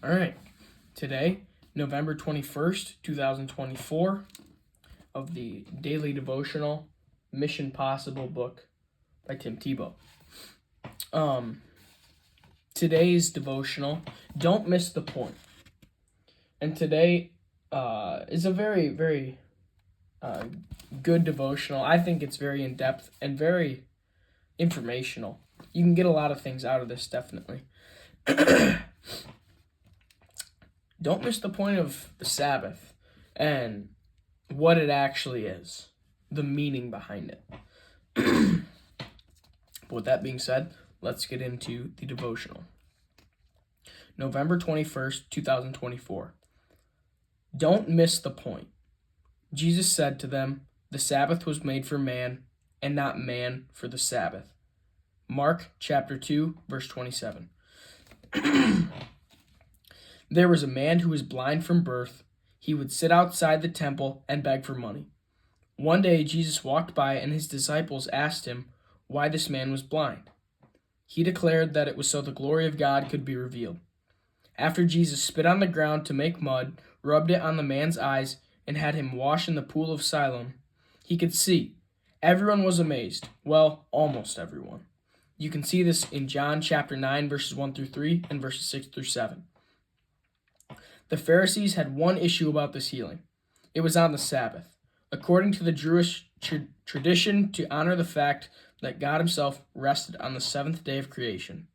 All right. Today, November 21st, 2024, of the Daily Devotional Mission Possible book by Tim Tebow. Today's devotional, don't miss the point. And today is a very, very good devotional. I think it's very in-depth and very informational. You can get a lot of things out of this, definitely. Don't miss the point of the Sabbath and what it actually is, the meaning behind it. But with that being said, let's get into the devotional. November 21st, 2024. Don't miss the point. Jesus said to them, "The Sabbath was made for man, and not man for the Sabbath." Mark chapter 2, verse 27. There was a man who was blind from birth. He would sit outside the temple and beg for money. One day Jesus walked by, and his disciples asked him why this man was blind. He declared that it was so the glory of God could be revealed. After Jesus spit on the ground to make mud, rubbed it on the man's eyes, and had him wash in the pool of Siloam, he could see. Everyone was amazed. Well, almost everyone. You can see this in John chapter 9, verses 1 through 3, and verses 6 through 7. The Pharisees had one issue about this healing. It was on the Sabbath, according to the Jewish tradition, to honor the fact that God himself rested on the seventh day of creation.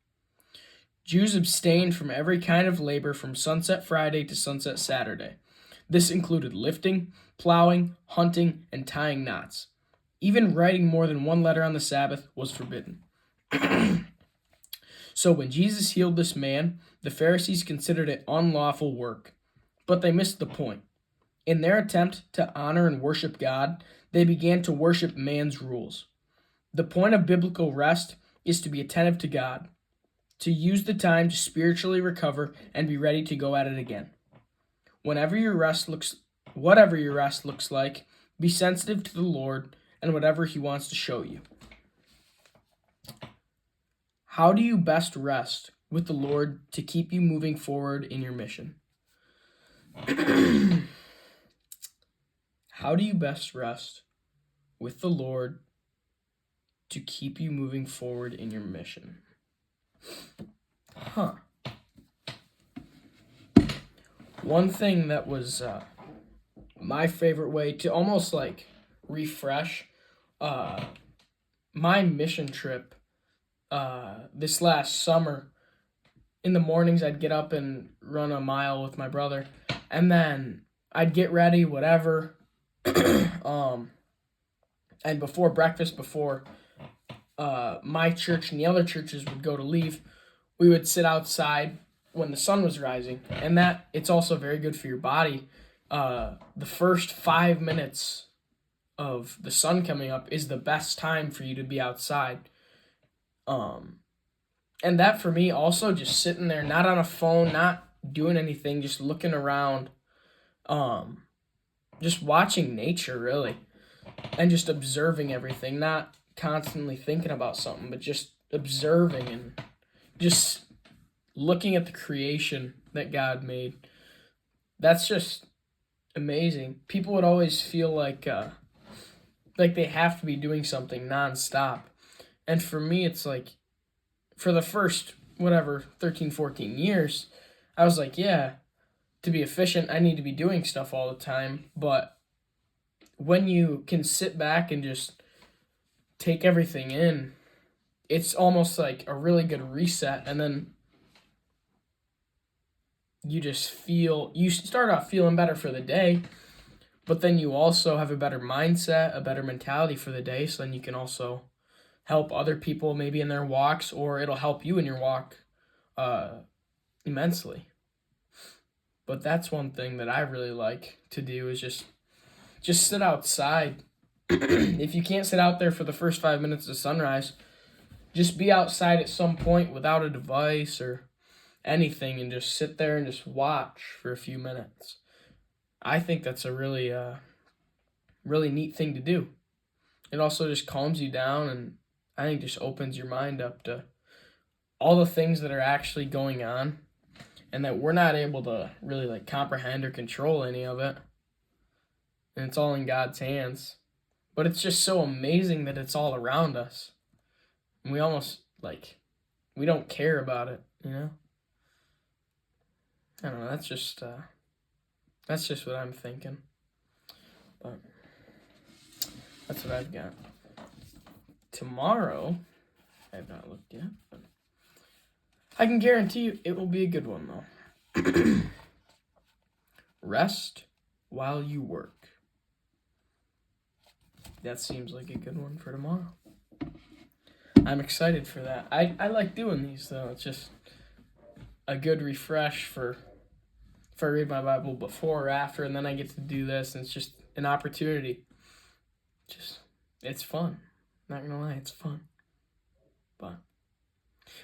Jews abstained from every kind of labor from sunset Friday to sunset Saturday. This included lifting, plowing, hunting, and tying knots. Even writing more than one letter on the Sabbath was forbidden. So when Jesus healed this man, the Pharisees considered it unlawful work. But they missed the point. In their attempt to honor and worship God, they began to worship man's rules. The point of biblical rest is to be attentive to God, to use the time to spiritually recover and be ready to go at it again. Whatever your rest looks like, be sensitive to the Lord and whatever he wants to show you. How do you best rest with the Lord to keep you moving forward in your mission? How do you best rest with the Lord to keep you moving forward in your mission? One thing that was my favorite way to almost like refresh my mission trip this last summer, in the mornings I'd get up and run a mile with my brother, and then I'd get ready, whatever, and before breakfast, before my church and the other churches would go to leave, we would sit outside when the sun was rising, and that it's also very good for your body. The first 5 minutes of the sun coming up is the best time for you to be outside. And that for me also, just sitting there, not on a phone, not doing anything, just looking around, just watching nature really, and just observing everything, not constantly thinking about something, but just observing and just looking at the creation that God made. That's just amazing. People would always feel like they have to be doing something nonstop. And for me, it's like, for the first, 13, 14 years, I was like, yeah, to be efficient, I need to be doing stuff all the time. But when you can sit back and just take everything in, it's almost like a really good reset. And then you start off feeling better for the day, but then you also have a better mindset, a better mentality for the day. So then you can also help other people maybe in their walks, or it'll help you in your walk immensely. But that's one thing that I really like to do, is just sit outside. If you can't sit out there for the first 5 minutes of sunrise, just be outside at some point without a device or anything and just sit there and just watch for a few minutes. I think that's a really really neat thing to do. It also just calms you down, and I think just opens your mind up to all the things that are actually going on and that we're not able to really like comprehend or control any of it. And it's all in God's hands. But it's just so amazing that it's all around us. And we almost we don't care about it, you know? I don't know, that's just what I'm thinking. But that's what I've got. Tomorrow, I have not looked yet, but I can guarantee you it will be a good one, though. Rest while you work. That seems like a good one for tomorrow. I'm excited for that. I like doing these, though. It's just a good refresh for if I read my Bible before or after, and then I get to do this, and it's just an opportunity. It's fun. Not gonna lie, it's fun. But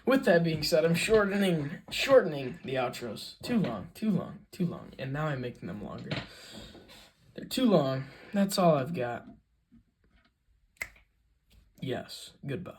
with that being said, I'm shortening the outros. Too long. And now I'm making them longer. They're too long. That's all I've got. Yes, goodbye.